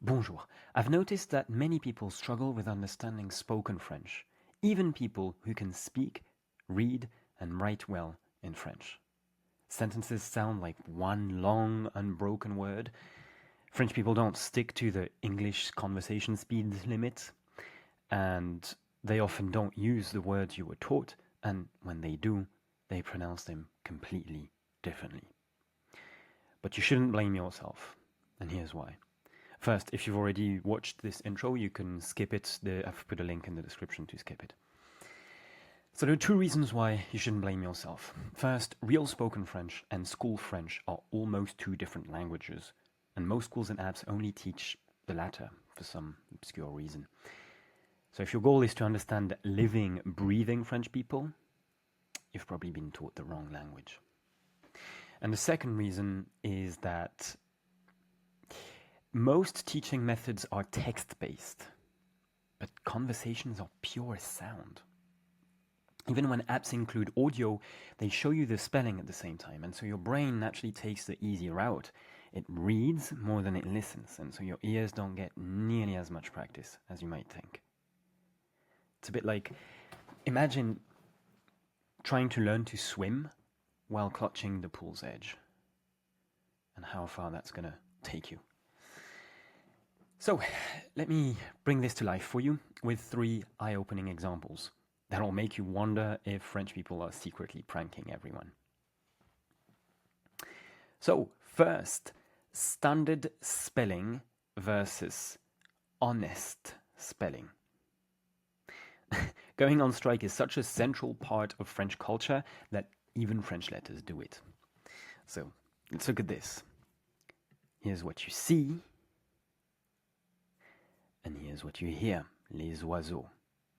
Bonjour. I've noticed that many people struggle with understanding spoken French, even people who can speak, read, and write well in French. Sentences sound like one long, unbroken word. French people don't stick to the English conversation speed limit, and they often don't use the words you were taught, and when they do, they pronounce them completely differently. But you shouldn't blame yourself, and here's why. First, if you've already watched this intro, you can skip it. I've put a link in the description to skip it. So there are two reasons why you shouldn't blame yourself. First, real spoken French and school French are almost two different languages, and most schools and apps only teach the latter for some obscure reason. So if your goal is to understand living, breathing French people, you've probably been taught the wrong language. And the second reason is that most teaching methods are text-based, but conversations are pure sound. Even when apps include audio, they show you the spelling at the same time, and so your brain naturally takes the easy route. It reads more than it listens, and so your ears don't get nearly as much practice as you might think. It's a bit like, imagine trying to learn to swim while clutching the pool's edge, and how far that's going to take you. So, let me bring this to life for you with 3 eye-opening examples that'll make you wonder if French people are secretly pranking everyone. So, first, standard spelling versus honest spelling. Going on strike is such a central part of French culture that even French letters do it. So, let's look at this. Here's what you see. And here's what you hear, les oiseaux.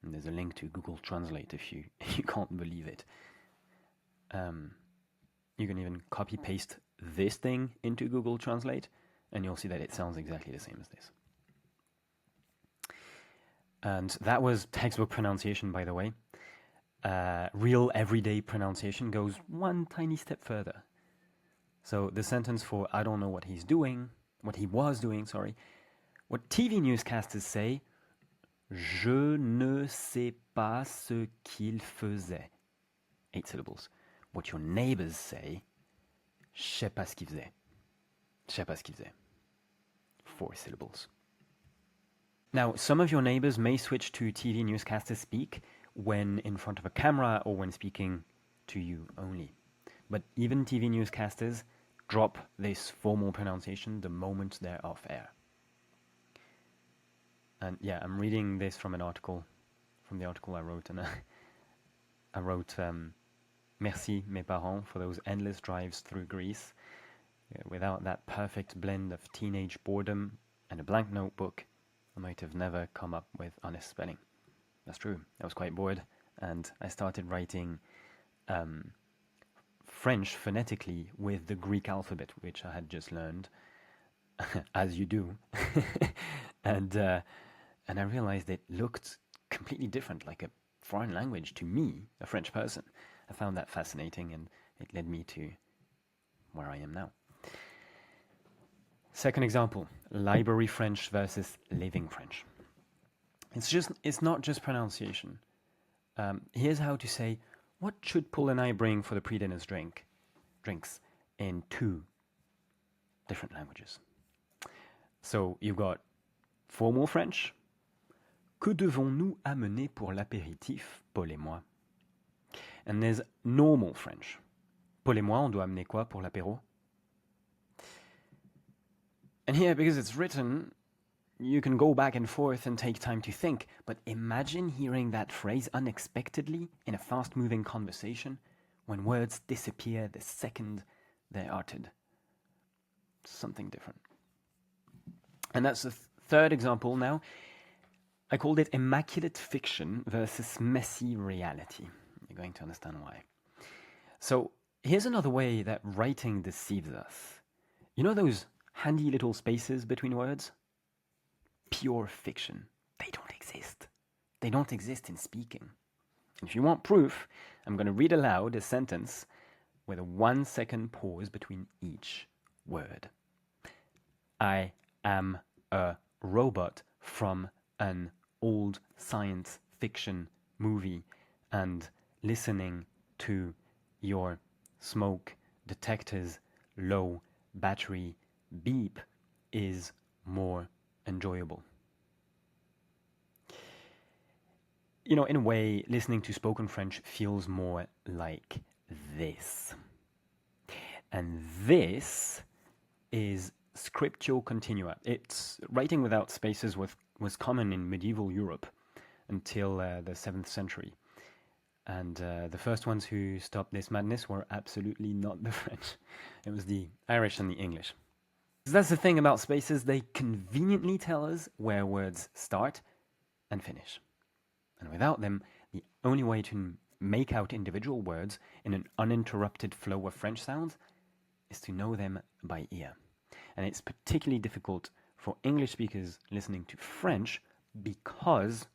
And there's a link to Google Translate if you can't believe it. You can even copy-paste this thing into Google Translate, and you'll see that it sounds exactly the same as this. And that was textbook pronunciation, by the way. Real everyday pronunciation goes one tiny step further. So the sentence for I don't know what he was doing, what TV newscasters say, je ne sais pas ce qu'il faisait. 8 syllables. What your neighbors say, je sais pas ce qu'il faisait. Je sais pas ce qu'il faisait. 4 syllables. Now, some of your neighbors may switch to TV newscaster speak when in front of a camera or when speaking to you only. But even TV newscasters drop this formal pronunciation the moment they're off air. And yeah, I'm reading this from the article I wrote, and I wrote, merci mes parents for those endless drives through Greece. Without that perfect blend of teenage boredom and a blank notebook, I might have never come up with honest spelling. That's true. I was quite bored, and I started writing French phonetically with the Greek alphabet, which I had just learned, as you do. And I realized it looked completely different, like a foreign language to me, a French person. I found that fascinating, and it led me to where I am now. Second example, library French versus living French. It's not just pronunciation. Here's how to say, what should Paul and I bring for the pre-dinner's drinks in 2 different languages. So you've got formal French. Que devons-nous amener pour l'apéritif, Paul et moi? And there's normal French. Paul et moi, on doit amener quoi pour l'apéro? And here, because it's written, you can go back and forth and take time to think, but imagine hearing that phrase unexpectedly in a fast-moving conversation when words disappear the second they're uttered. Something different. And that's the third example now. I called it immaculate fiction versus messy reality. You're going to understand why. So here's another way that writing deceives us. You know those handy little spaces between words? Pure fiction. They don't exist. They don't exist in speaking. If you want proof, I'm going to read aloud a sentence with a 1-second pause between each word. I am a robot from an old science fiction movie and listening to your smoke detector's low battery beep is more enjoyable. You know, in a way, listening to spoken French feels more like this. And this is scriptio continua. It's writing without spaces was common in medieval Europe until the 7th century. And the first ones who stopped this madness were absolutely not the French. It was the Irish and the English. So that's the thing about spaces, they conveniently tell us where words start and finish. And without them, the only way to make out individual words in an uninterrupted flow of French sounds is to know them by ear. And it's particularly difficult for English speakers listening to French because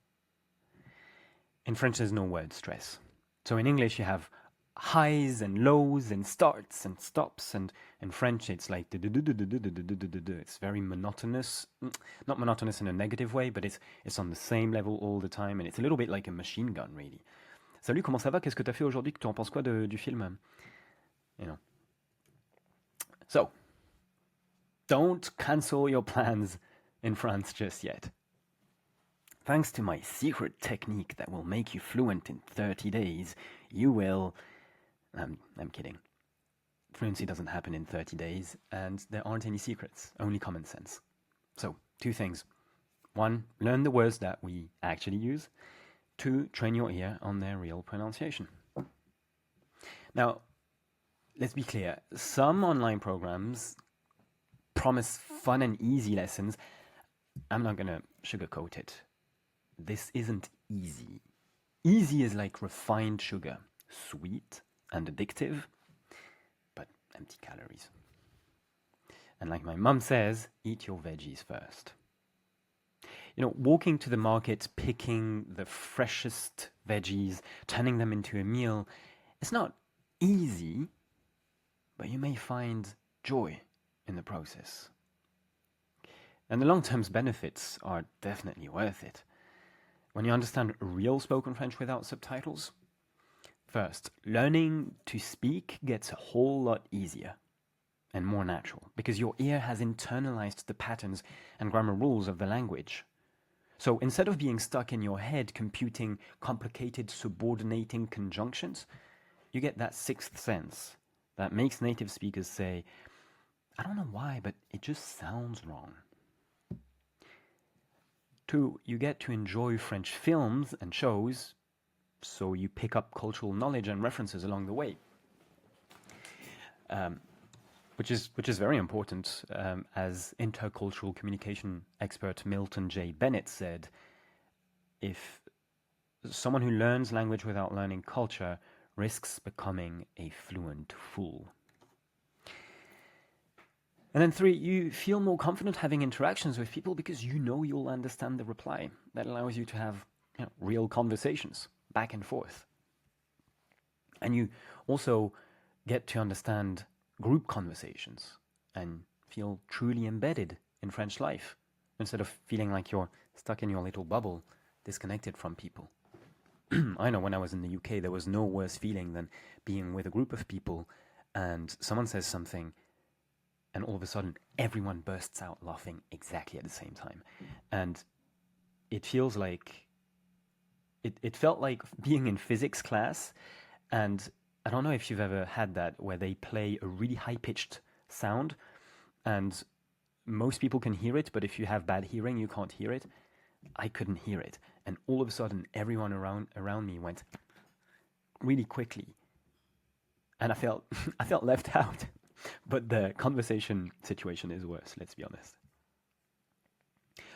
in French there's no word stress. So in English you have highs and lows and starts and stops, and in French it's like it's very monotonous. Not monotonous in a negative way, but it's on the same level all the time, and it's a little bit like a machine gun, really. Salut, comment ça va? Qu'est-ce que t'as fait aujourd'hui? Tu en penses quoi du film? You know. So, don't cancel your plans in France just yet. Thanks to my secret technique that will make you fluent in 30 days, you will... I'm kidding. Fluency doesn't happen in 30 days, and there aren't any secrets, only common sense. So, 2 things. 1, learn the words that we actually use. 2, train your ear on their real pronunciation. Now, let's be clear. Some online programs promise fun and easy lessons. I'm not going to sugarcoat it. This isn't easy. Easy is like refined sugar, sweet and addictive, but empty calories. And like my mum says, eat your veggies first. You know, walking to the market, picking the freshest veggies, turning them into a meal, it's not easy, but you may find joy in the process. And the long-term benefits are definitely worth it. When you understand real spoken French without subtitles, first, learning to speak gets a whole lot easier and more natural because your ear has internalized the patterns and grammar rules of the language. So instead of being stuck in your head computing complicated subordinating conjunctions, you get that sixth sense that makes native speakers say, I don't know why, but it just sounds wrong. 2, you get to enjoy French films and shows, so you pick up cultural knowledge and references along the way, which is very important. As intercultural communication expert Milton J. Bennett said, if someone who learns language without learning culture risks becoming a fluent fool. And then 3, you feel more confident having interactions with people because you know you'll understand the reply. That allows you to have real conversations back and forth. And you also get to understand group conversations and feel truly embedded in French life instead of feeling like you're stuck in your little bubble, disconnected from people. I know when I was in the UK, there was no worse feeling than being with a group of people and someone says something and all of a sudden everyone bursts out laughing exactly at the same time. And it feels like, it felt like being in physics class, and I don't know if you've ever had that where they play a really high-pitched sound and most people can hear it, but if you have bad hearing, you can't hear it. I couldn't hear it. And all of a sudden, everyone around me went really quickly. And I felt left out. But the conversation situation is worse, let's be honest.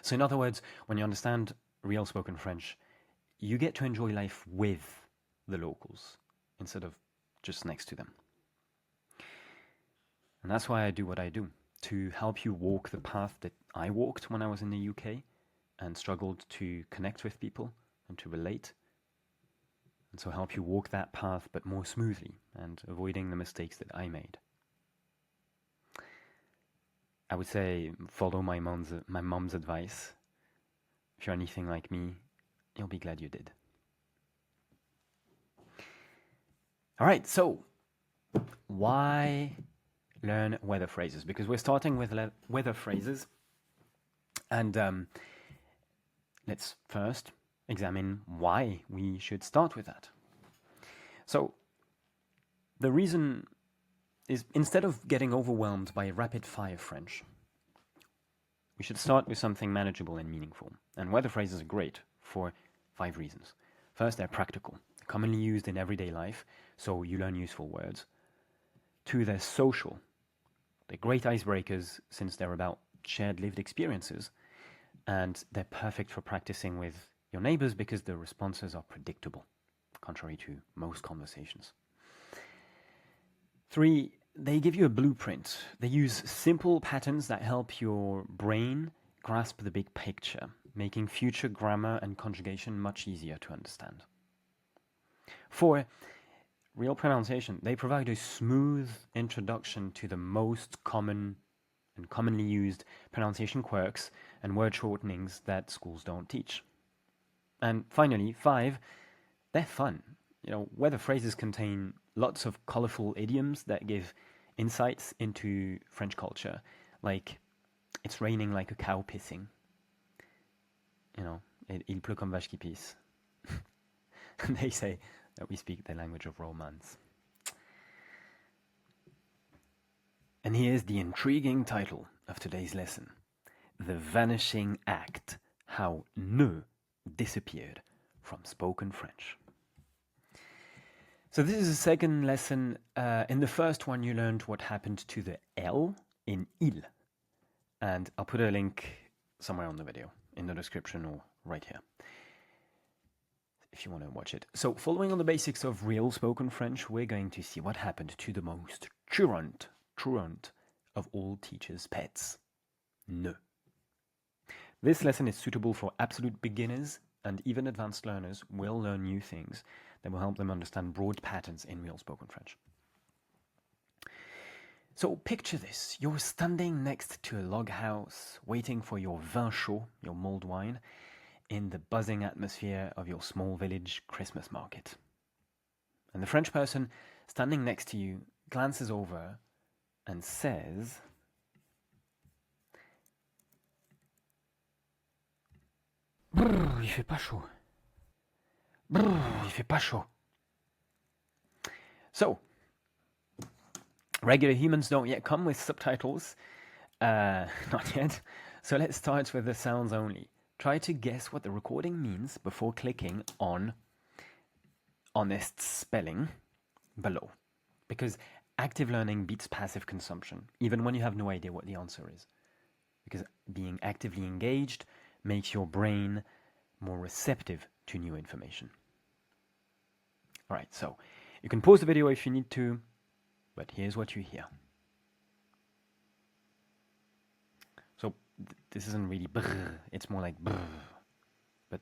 So in other words, when you understand real spoken French, you get to enjoy life with the locals instead of just next to them. And that's why I do what I do, to help you walk the path that I walked when I was in the UK and struggled to connect with people and to relate. And so help you walk that path, but more smoothly and avoiding the mistakes that I made. I would say follow my mom's advice. If you're anything like me, you'll be glad you did. All right, so why learn weather phrases? Because we're starting with weather phrases, and let's first examine why we should start with that. So the reason is, instead of getting overwhelmed by rapid-fire French, we should start with something manageable and meaningful. And weather phrases are great for 5 reasons. First, they're practical, commonly used in everyday life, so you learn useful words. 2, they're social. They're great icebreakers since they're about shared lived experiences, and they're perfect for practicing with your neighbors because the responses are predictable, contrary to most conversations. 3, they give you a blueprint. They use simple patterns that help your brain grasp the big picture, making future grammar and conjugation much easier to understand. 4, real pronunciation. They provide a smooth introduction to the most common and commonly used pronunciation quirks and word shortenings that schools don't teach. And finally, 5, they're fun. Weather phrases contain lots of colorful idioms that give insights into French culture, like it's raining like a cow pissing. Il pleut comme vache qui pisse. They say that we speak the language of romance. And here's the intriguing title of today's lesson: The Vanishing Act, How Ne disappeared from spoken French. So this is the second lesson. In the first one, you learned what happened to the L in il. And I'll put a link somewhere on the video, in the description or right here, if you want to watch it. So following on the basics of real spoken French, we're going to see what happened to the most truant of all teachers' pets: ne. This lesson is suitable for absolute beginners, and even advanced learners will learn new things that will help them understand broad patterns in real spoken French. So picture this: you're standing next to a log house, waiting for your vin chaud, your mulled wine, in the buzzing atmosphere of your small village Christmas market. And the French person standing next to you glances over and says, "Brrr, il fait pas chaud. Brrr, il fait pas chaud." So, regular humans don't yet come with subtitles. Not yet. So let's start with the sounds only. Try to guess what the recording means before clicking on honest spelling below. Because active learning beats passive consumption, even when you have no idea what the answer is. Because being actively engaged makes your brain more receptive to new information. Alright, so you can pause the video if you need to, but here's what you hear. So this isn't really brr, it's more like brr, but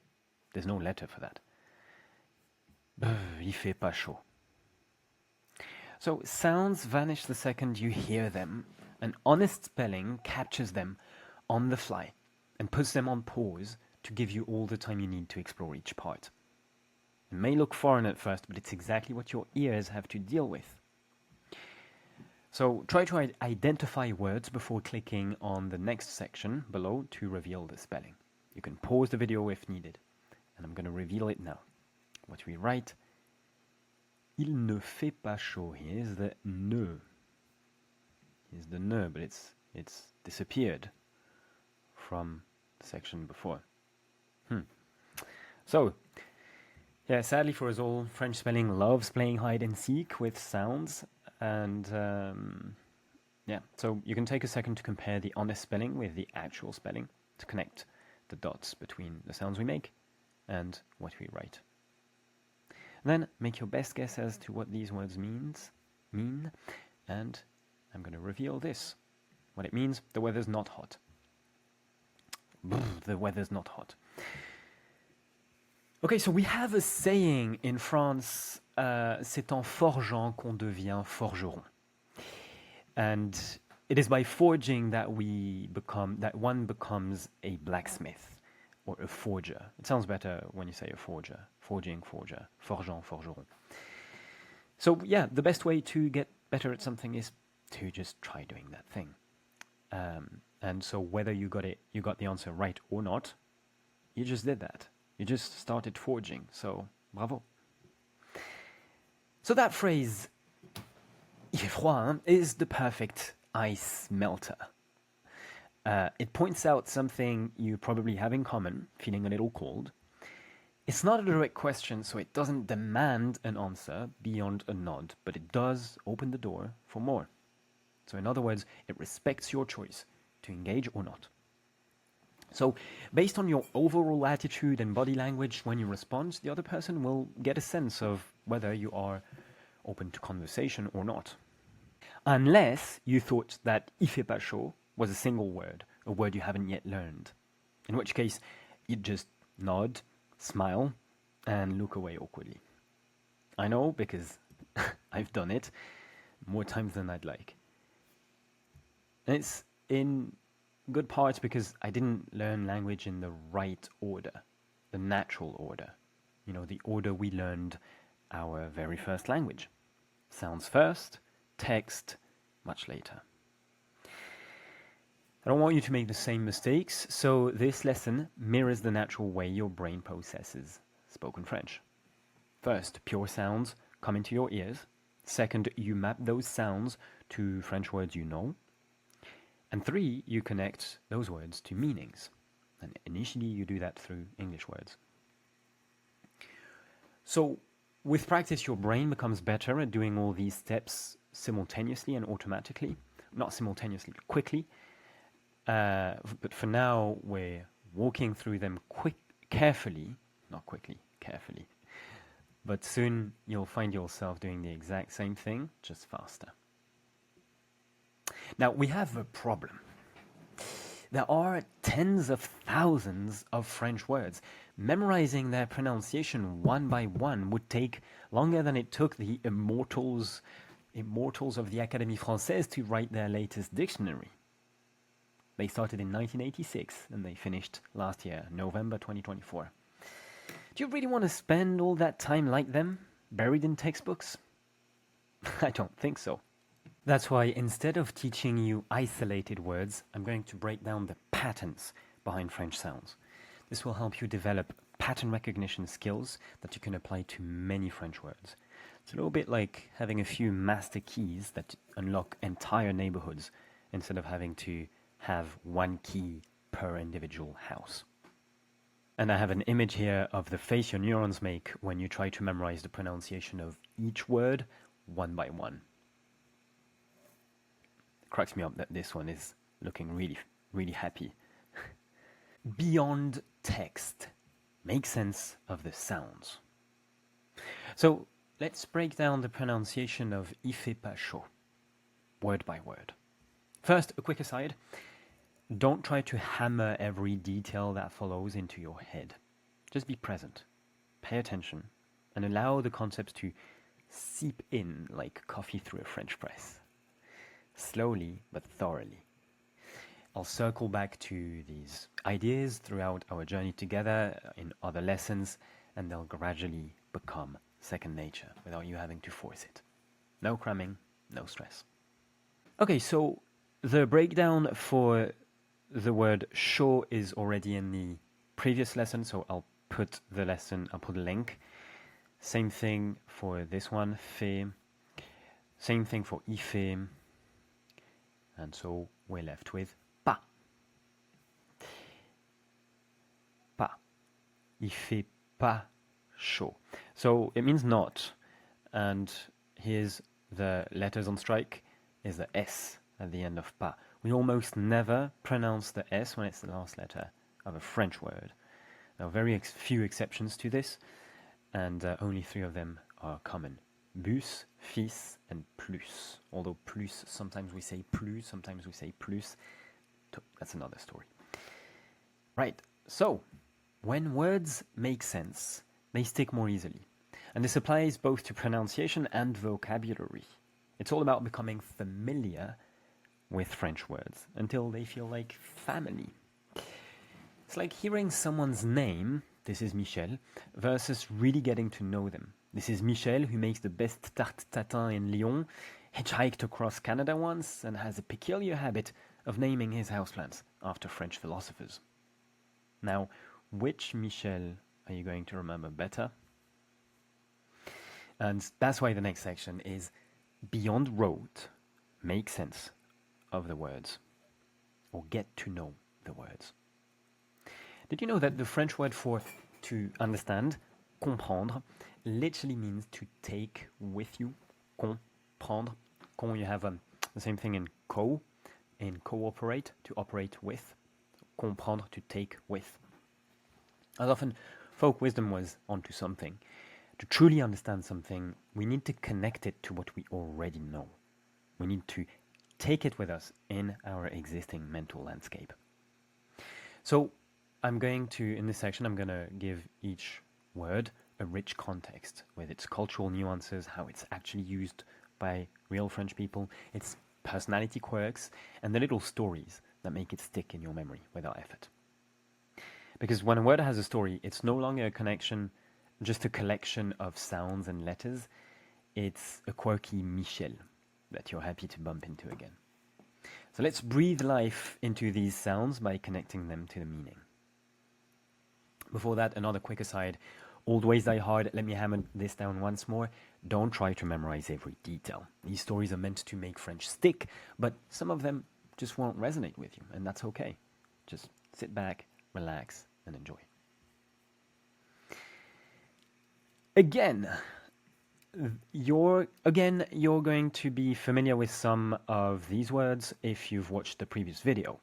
there's no letter for that. Brr, il fait pas chaud. So sounds vanish the second you hear them, and honest spelling captures them on the fly and puts them on pause to give you all the time you need to explore each part. It may look foreign at first, but it's exactly what your ears have to deal with. So try to identify words before clicking on the next section below to reveal the spelling. You can pause the video if needed, and I'm going to reveal it now. What we write: il ne fait pas chaud. Here's the ne. Here's the ne, but it's disappeared from the section before. So, yeah, sadly for us all, French spelling loves playing hide and seek with sounds, and yeah, so you can take a second to compare the honest spelling with the actual spelling to connect the dots between the sounds we make and what we write. And then make your best guess as to what these words mean, and I'm going to reveal this. What it means: the weather's not hot. The weather's not hot. Okay, so we have a saying in France, c'est en forgeant qu'on devient forgeron. And It is by forging that one becomes a blacksmith or a forger. It sounds better when you say a forger. Forging, forger. Forgeant, forgeron. So yeah, the best way to get better at something is to just try doing that thing. And so whether you got the answer right or not, you just did that. You just started forging. So bravo. So that phrase, il fait froid, hein, is the perfect ice melter. It points out something you probably have in common, feeling a little cold. It's not a direct question, so it doesn't demand an answer beyond a nod, but it does open the door for more. So in other words, it respects your choice to engage or not. So based on your overall attitude and body language when you respond, the other person will get a sense of whether you are open to conversation or not. Unless you thought that il fait pas chaud was a single word, a word you haven't yet learned. In which case, you'd just nod, smile, and look away awkwardly. I know, because I've done it more times than I'd like. And it's in good part because I didn't learn language in the right order, the natural order. You know, the order we learned our very first language. Sounds first, text much later. I don't want you to make the same mistakes, so this lesson mirrors the natural way your brain processes spoken French. First, pure sounds come into your ears. Second, you map those sounds to French words you know. And three, you connect those words to meanings. And initially, you do that through English words. So, with practice, your brain becomes better at doing all these steps simultaneously and automatically. Not simultaneously, but quickly. But for now, we're walking through them carefully. Not quickly, carefully. But soon, you'll find yourself doing the exact same thing, just faster. Now, we have a problem. There are tens of thousands of French words. Memorizing their pronunciation one by one would take longer than it took the immortals of the Académie Française to write their latest dictionary. They started in 1986 and they finished last year, November 2024. Do you really want to spend all that time like them, buried in textbooks? I don't think so. That's why instead of teaching you isolated words, I'm going to break down the patterns behind French sounds. This will help you develop pattern recognition skills that you can apply to many French words. It's a little bit like having a few master keys that unlock entire neighborhoods instead of having to have one key per individual house. And I have an image here of the face your neurons make when you try to memorize the pronunciation of each word one by one. It cracks me up that this one is looking really, really happy. Beyond text, make sense of the sounds. So let's break down the pronunciation of il fait pas chaud, word by word. First, a quick aside. Don't try to hammer every detail that follows into your head. Just be present, pay attention, and allow the concepts to seep in like coffee through a French press. Slowly but thoroughly. I'll circle back to these ideas throughout our journey together in other lessons, and they'll gradually become second nature without you having to force it. No cramming, no stress. Okay, so the breakdown for the word chaud is already in the previous lesson, so I'll put a link. Same thing for this one, fait. Same thing for il fait. And so we're left with pas. Pas. Il fait pas chaud. So it means not. And here's the letters on strike is the S at the end of pas. We almost never pronounce the S when it's the last letter of a French word. There are very few exceptions to this, and only 3 of them are common. Bus, fils, and plus. Although plus, sometimes we say plus, sometimes we say plus. That's another story. Right, so when words make sense, they stick more easily. And this applies both to pronunciation and vocabulary. It's all about becoming familiar with French words until they feel like family. It's like hearing someone's name, this is Michel, versus really getting to know them. This is Michel, who makes the best tarte tatin in Lyon, hitchhiked across Canada once, and has a peculiar habit of naming his houseplants after French philosophers. Now, which Michel are you going to remember better? And that's why the next section is beyond rote, make sense of the words, or get to know the words. Did you know that the French word for to understand, comprendre, literally means to take with you? Comprendre. You have the same thing in cooperate, to operate with. Comprendre, to take with. As often, folk wisdom was onto something. To truly understand something, we need to connect it to what we already know. We need to take it with us in our existing mental landscape. So in this section, I'm going to give each word a rich context with its cultural nuances, how it's actually used by real French people, its personality quirks, and the little stories that make it stick in your memory without effort. Because when a word has a story, it's no longer just a collection of sounds and letters. It's a quirky Michel that you're happy to bump into again. So let's breathe life into these sounds by connecting them to the meaning. Before that, another quick aside. Old ways die hard. Let me hammer this down once more. Don't try to memorize every detail. These stories are meant to make French stick, but some of them just won't resonate with you, and that's okay. Just sit back, relax, and enjoy. Again, you're going to be familiar with some of these words if you've watched the previous video.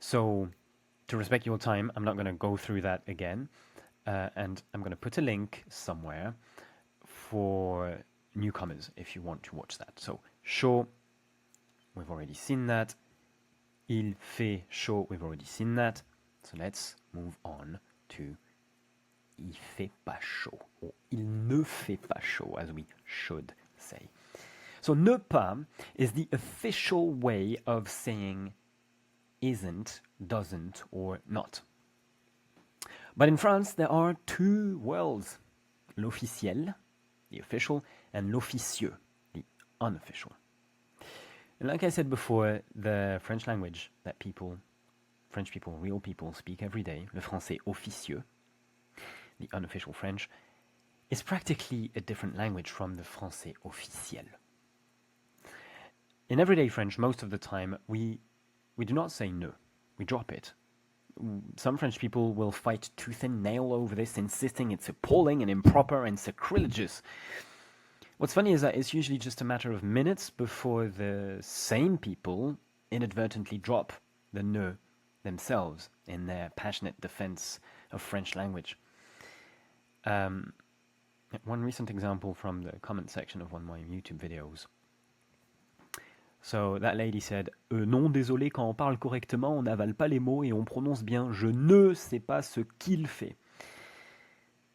So, to respect your time, I'm not going to go through that again, and I'm going to put a link somewhere for newcomers if you want to watch that. So, chaud, we've already seen that. Il fait chaud, we've already seen that. So let's move on to il fait pas chaud, or il ne fait pas chaud, as we should say. So ne pas is the official way of saying isn't, doesn't, or not. But in France, there are two worlds, l'officiel, the official, and l'officieux, the unofficial. And like I said before, the French language that French people, real people speak every day, le français officieux, the unofficial French, is practically a different language from the français officiel. In everyday French, most of the time, we do not say ne, we drop it. Some French people will fight tooth and nail over this, insisting it's appalling and improper and sacrilegious. What's funny is that it's usually just a matter of minutes before the same people inadvertently drop the ne themselves in their passionate defense of French language. One recent example from the comment section of one of my YouTube videos. So that lady said, non, désolé, quand on parle correctement, on n'avale pas les mots et on prononce bien, je ne sais pas ce qu'il fait.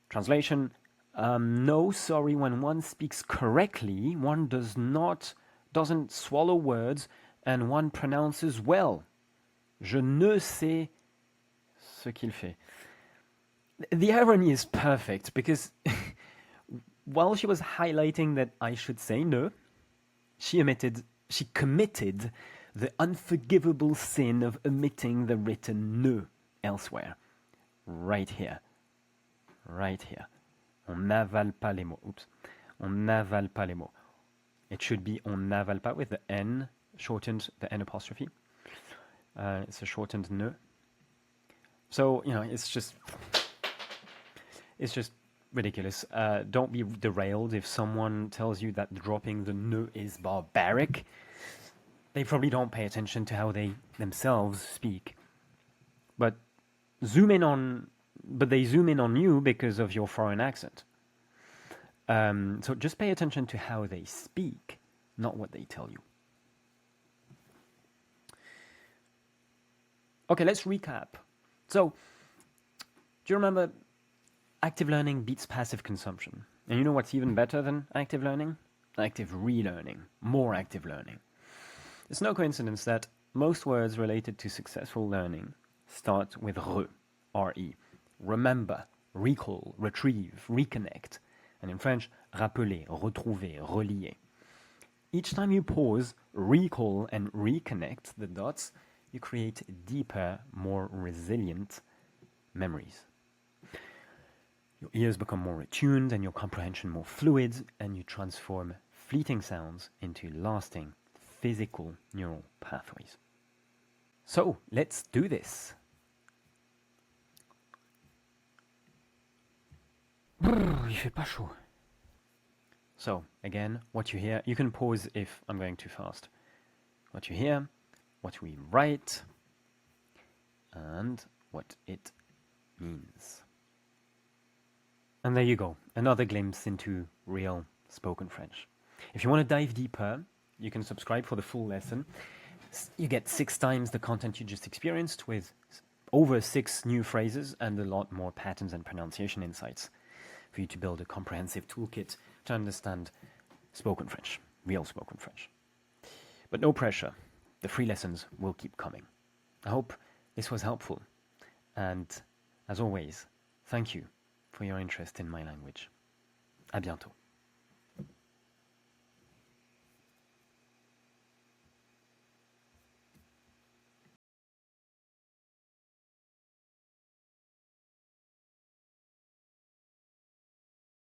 Translation, no, sorry, when one speaks correctly, one doesn't swallow words and one pronounces well. Je ne sais ce qu'il fait. The irony is perfect because while she was highlighting that I should say no, she committed the unforgivable sin of omitting the written ne elsewhere. Right here. On n'avale pas les mots. Oops. On n'avale pas les mots. It should be on n'avale pas with the N shortened, the N apostrophe. It's a shortened ne. So, it's just ridiculous. Don't be derailed if someone tells you that dropping the ne is barbaric. They probably don't pay attention to how they themselves speak. But they zoom in on you because of your foreign accent. So just pay attention to how they speak, not what they tell you. Okay, let's recap. So, do you remember active learning beats passive consumption? And you know what's even better than active learning? Active relearning. More active learning. It's no coincidence that most words related to successful learning start with re, remember, recall, retrieve, reconnect, and in French, rappeler, retrouver, relier. Each time you pause, recall, and reconnect the dots, you create deeper, more resilient memories. Your ears become more attuned and your comprehension more fluid, and you transform fleeting sounds into lasting physical neural pathways. So, let's do this. Brrr, il fait pas chaud. So, again, what you hear, you can pause if I'm going too fast. What you hear, what we write, and what it means. And there you go, another glimpse into real spoken French. If you want to dive deeper, you can subscribe for the full lesson. You get 6 times the content you just experienced with over 6 new phrases and a lot more patterns and pronunciation insights for you to build a comprehensive toolkit to understand spoken French, real spoken French. But no pressure, the free lessons will keep coming. I hope this was helpful, and as always, thank you for your interest in my language. À bientôt.